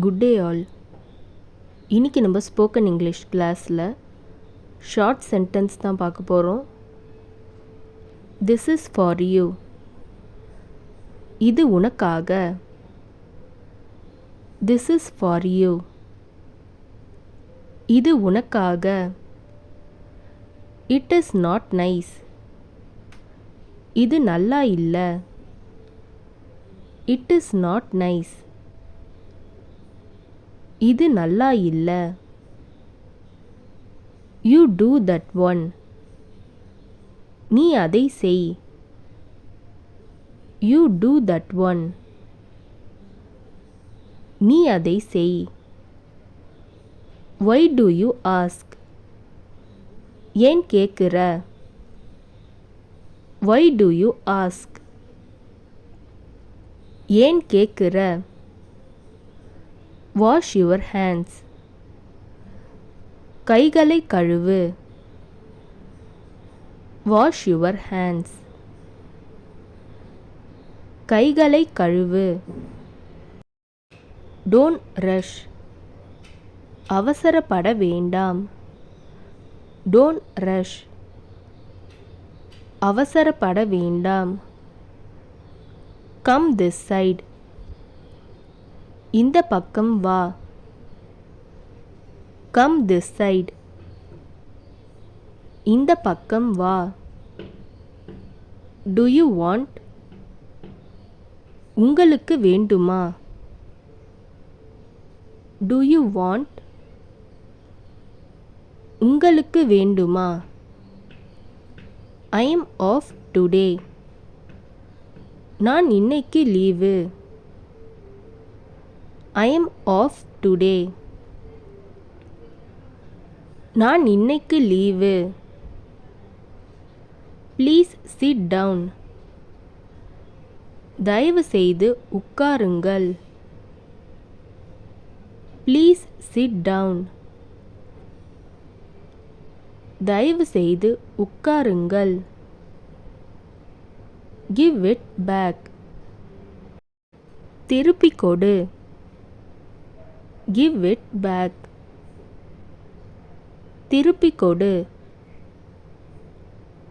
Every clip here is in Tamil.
Good day all. இன்றைக்கி நம்ம ஸ்போக்கன் இங்கிலீஷ் கிளாஸில் ஷார்ட் சென்டென்ஸ் தான் பார்க்க போகிறோம். This is for you. இது உனக்காக. This is for you. இது உனக்காக. It is not nice. இது நல்லா இல்லை. It is not nice. இது நல்லா இல்லை. You do that one. நீ அதை செய். You do that one. நீ அதை செய். Why do you ask? ஏன் கேட்குற? Why do you ask? ஏன் கேட்குற? Wash your hands. கைகளை கழுவு. Wash your hands. கைகளை கழுவு. Don't rush. அவசரப்பட வேண்டாம். Don't rush. அவசரப்பட வேண்டாம். Come this side. இந்த பக்கம் வா. Come this side. இந்த பக்கம் வா. Do you want? உங்களுக்கு வேண்டுமா? Do you want? உங்களுக்கு வேண்டுமா? I am off today. நான் இன்னைக்கு leave. I am off today. நான் இன்னைக்கு லீவு. Please sit down. தயவு செய்து உட்காருங்கள். Please sit down. தயவு செய்து உட்காருங்கள். Give it back. திருப்பிக் கொடு. Give it back. திருப்பிக் கொடு.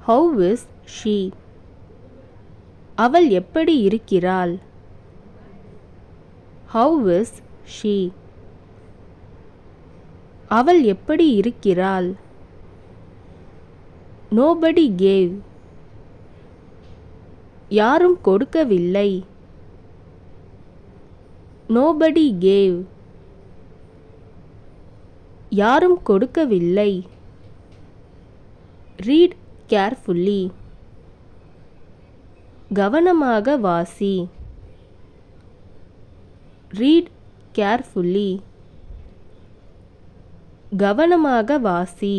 How is she? அவள் எப்படி இருக்கிறாள்? How is she? அவள் எப்படி இருக்கிறாள்? Nobody gave. யாரும் கொடுக்கவில்லை. Nobody gave. யாரும் கொடுக்கவில்லை. Read carefully. கவனமாக வாசி. Read carefully. கவனமாக வாசி.